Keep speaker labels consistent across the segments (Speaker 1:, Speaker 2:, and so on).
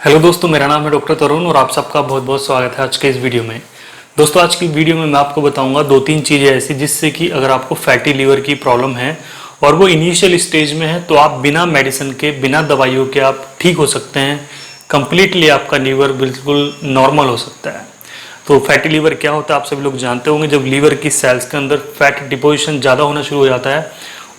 Speaker 1: Hello दोस्तों, मेरा नाम है डॉक्टर तरुण और आप सबका बहुत बहुत स्वागत है आज के इस वीडियो में। दोस्तों, आज की वीडियो में मैं आपको बताऊंगा दो तीन चीज़ें ऐसी जिससे कि अगर आपको फैटी लीवर की प्रॉब्लम है और वो इनिशियल स्टेज में है तो आप बिना मेडिसिन के, बिना दवाइयों के आप ठीक हो सकते हैं। कंप्लीटली आपका लीवर बिल्कुल नॉर्मल हो सकता है। तो फैटी लीवर क्या होता है आप सभी लोग जानते होंगे। जब लीवर की सेल्स के अंदर फैट डिपोजिशन ज़्यादा होना शुरू हो जाता है,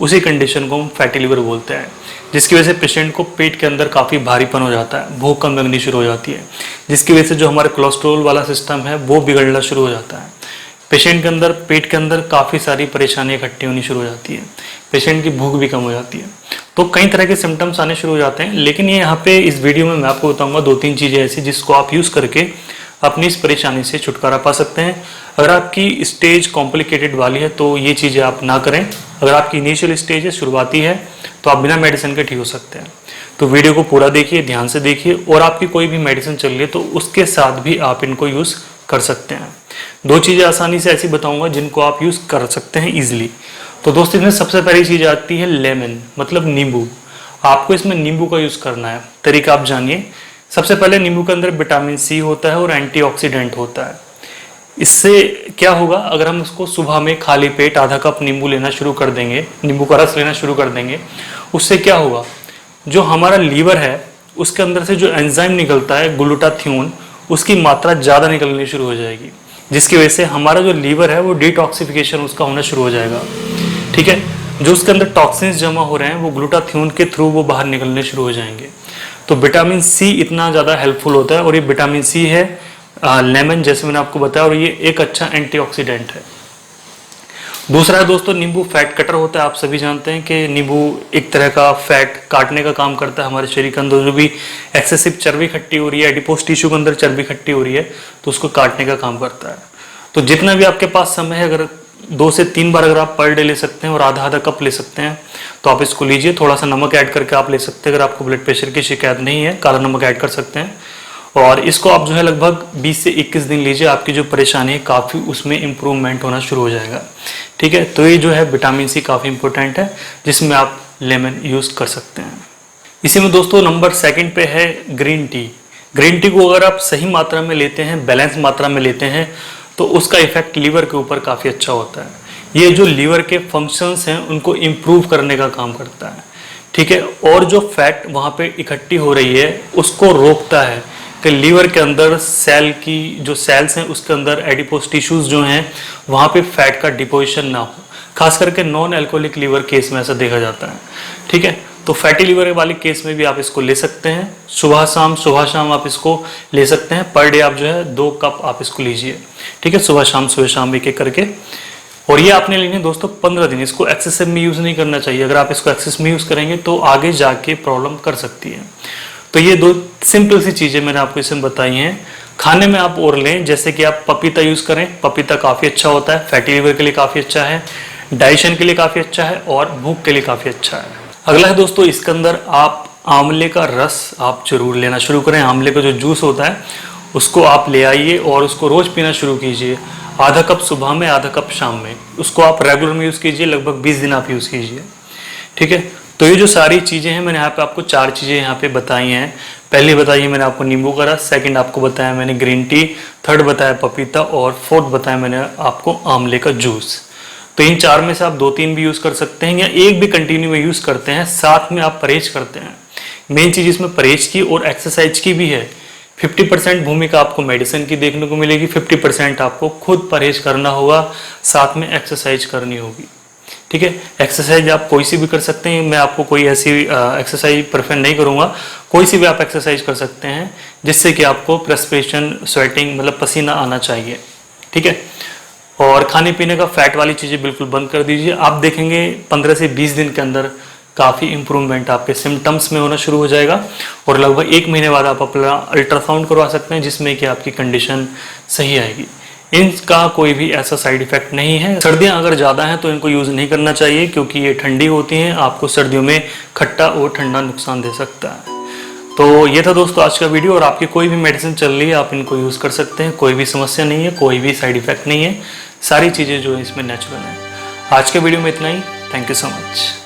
Speaker 1: उसी कंडीशन को हम फैटी लीवर बोलते हैं, जिसकी वजह से पेशेंट को पेट के अंदर काफ़ी भारीपन हो जाता है, भूख कम लगनी शुरू हो जाती है, जिसकी वजह से जो हमारे कोलेस्ट्रॉल वाला सिस्टम है वो बिगड़ना शुरू हो जाता है। पेशेंट के अंदर, पेट के अंदर काफ़ी सारी परेशानियाँ इकट्ठी होनी शुरू हो जाती है, पेशेंट की भूख भी कम हो जाती है। तो कई तरह के सिम्टम्स आने शुरू हो जाते हैं। लेकिन ये यहाँ पे इस वीडियो में मैं आपको बताऊँगा दो तीन चीज़ें ऐसी जिसको आप यूज़ करके अपनी इस परेशानी से छुटकारा पा सकते हैं। अगर आपकी स्टेज कॉम्प्लिकेटेड वाली है तो ये चीज़ें आप ना करें। अगर आपकी इनिशियल स्टेज है, शुरुआती है, तो आप बिना मेडिसिन के ठीक हो सकते हैं। तो वीडियो को पूरा देखिए, ध्यान से देखिए, और आपकी कोई भी मेडिसिन चल रही है तो उसके साथ भी आप इनको यूज़ कर सकते हैं। दो चीज़ें आसानी से ऐसी बताऊंगा जिनको आप यूज़ कर सकते हैं ईजिली। तो दोस्तों, इसमें सबसे पहली चीज़ आती है लेमन, मतलब नींबू। आपको इसमें नींबू का यूज़ करना है। तरीका आप जानिए। सबसे पहले नींबू के अंदर विटामिन सी होता है और एंटीऑक्सीडेंट होता है। इससे क्या होगा, अगर हम उसको सुबह में खाली पेट आधा कप नींबू लेना शुरू कर देंगे, नींबू का रस लेना शुरू कर देंगे, उससे क्या होगा, जो हमारा लीवर है उसके अंदर से जो एंजाइम निकलता है ग्लूटाथियोन, उसकी मात्रा ज़्यादा निकलनी शुरू हो जाएगी, जिसकी वजह से हमारा जो लीवर है वो डिटॉक्सिफिकेशन उसका होना शुरू हो जाएगा। ठीक है, जो उसके अंदर टॉक्सिन्स जमा हो रहे हैं वो ग्लूटाथियोन के थ्रू वो बाहर निकलने शुरू हो जाएंगे। तो विटामिन सी इतना ज़्यादा हेल्पफुल होता है, और ये विटामिन सी है लेमन, जैसे मैंने आपको बताया, और ये एक अच्छा एंटीऑक्सीडेंट है। दूसरा है दोस्तों, नींबू फैट कटर होता है। आप सभी जानते हैं कि नींबू एक तरह का फैट काटने का काम करता है। हमारे शरीर के अंदर जो भी एक्सेसिव चर्बी इकट्ठी हो रही है, एडिपोज टिश्यू के अंदर चर्बी इकट्ठी हो रही है, तो उसको काटने का काम करता है। तो जितना भी आपके पास समय है, अगर 2 से 3 बार अगर आप पर डे ले सकते हैं और आधा आधा कप ले सकते हैं तो आप इसको लीजिए। थोड़ा सा नमक ऐड करके आप ले सकते हैं। अगर आपको ब्लड प्रेशर की शिकायत नहीं है, काला नमक ऐड कर सकते हैं। और इसको आप जो है लगभग 20 से 21 दिन लीजिए। आपकी जो परेशानी है काफ़ी उसमें इम्प्रूवमेंट होना शुरू हो जाएगा। ठीक है, तो ये जो है विटामिन सी काफ़ी इंपॉर्टेंट है, जिसमें आप लेमन यूज़ कर सकते हैं। इसी में दोस्तों नंबर 2 पे है ग्रीन टी। ग्रीन टी को अगर आप सही मात्रा में लेते हैं, बैलेंस मात्रा में लेते हैं, तो उसका इफेक्ट लीवर के ऊपर काफ़ी अच्छा होता है। ये जो लीवर के फंक्शंस हैं उनको इम्प्रूव करने का काम करता है। ठीक है, और जो फैट वहाँ पे इकट्ठी हो रही है उसको रोकता है कि लीवर के अंदर सेल की जो सेल्स हैं उसके अंदर एडिपोज टिश्यूज जो हैं वहाँ पे फैट का डिपोजिशन ना हो। खास करके नॉन एल्कोहलिक लीवर केस में ऐसा देखा जाता है। ठीक है, तो फैटी लीवर वाले केस में भी आप इसको ले सकते हैं। सुबह शाम आप इसको ले सकते हैं। पर डे आप जो है 2 कप आप इसको लीजिए। ठीक है, सुबह शाम एक एक करके। और ये आपने लेनी है दोस्तों 15 दिन। इसको एक्सेसिव में यूज़ नहीं करना चाहिए। अगर आप इसको एक्सेस में यूज़ करेंगे तो आगे जाके प्रॉब्लम कर सकती है। तो ये 2 सिंपल सी चीज़ें मैंने आपको इसमें बताई हैं। खाने में आप और लें, जैसे कि आप पपीता यूज़ करें। पपीता काफ़ी अच्छा होता है, फैटी लीवर के लिए काफ़ी अच्छा है, डाइजेशन के लिए काफ़ी अच्छा है, और भूख के लिए काफ़ी अच्छा है। अगला है दोस्तों, इसके अंदर आप आंवले का रस आप जरूर लेना शुरू करें। आंवले का जो जूस होता है उसको आप ले आइए और उसको रोज़ पीना शुरू कीजिए। आधा कप सुबह में, आधा कप शाम में। उसको आप रेगुलर में यूज़ कीजिए, लगभग 20 दिन आप यूज़ कीजिए। ठीक है, तो ये जो सारी चीज़ें हैं मैंने यहाँ पे आपको 4 चीज़ें यहाँ पे बताई हैं। पहली बताई मैंने आपको नींबू का रस, सेकंड आपको बताया मैंने ग्रीन टी, थर्ड बताया पपीता, और फोर्थ बताया मैंने आपको आंवले का जूस। तो इन 4 में से आप 2-3 भी यूज़ कर सकते हैं या एक भी कंटिन्यू में यूज़ करते हैं, साथ में आप परहेज करते हैं। मेन चीज़ इसमें परहेज की और एक्सरसाइज की भी है। 50% भूमिका आपको मेडिसिन की देखने को मिलेगी, 50% आपको खुद परहेज करना होगा, साथ में एक्सरसाइज करनी होगी। ठीक है, एक्सरसाइज आप कोई सी भी कर सकते हैं। मैं आपको कोई ऐसी एक्सरसाइज प्रेफर नहीं करूंगा। कोई सी भी आप एक्सरसाइज कर सकते हैं जिससे कि आपको प्रेस्पिरेशन, स्वेटिंग, मतलब पसीना आना चाहिए। ठीक है, और खाने पीने का फैट वाली चीज़ें बिल्कुल बंद कर दीजिए। आप देखेंगे 15 से 20 दिन के अंदर काफ़ी इंप्रूवमेंट आपके सिम्टम्स में होना शुरू हो जाएगा, और लगभग 1 महीने बाद आप अपना अल्ट्रासाउंड करवा सकते हैं जिसमें कि आपकी कंडीशन सही आएगी। इनका कोई भी ऐसा साइड इफेक्ट नहीं है। सर्दियां अगर ज़्यादा हैं तो इनको यूज़ नहीं करना चाहिए, क्योंकि ये ठंडी होती हैं। आपको सर्दियों में खट्टा और ठंडा नुकसान दे सकता है। तो ये था दोस्तों आज का वीडियो। और आपकी कोई भी मेडिसिन चल रही है आप इनको यूज़ कर सकते हैं। कोई भी समस्या नहीं है, कोई भी साइड इफेक्ट नहीं है। सारी चीज़ें जो है इसमें नेचुरल है। आज के वीडियो में इतना ही। Thank you so much.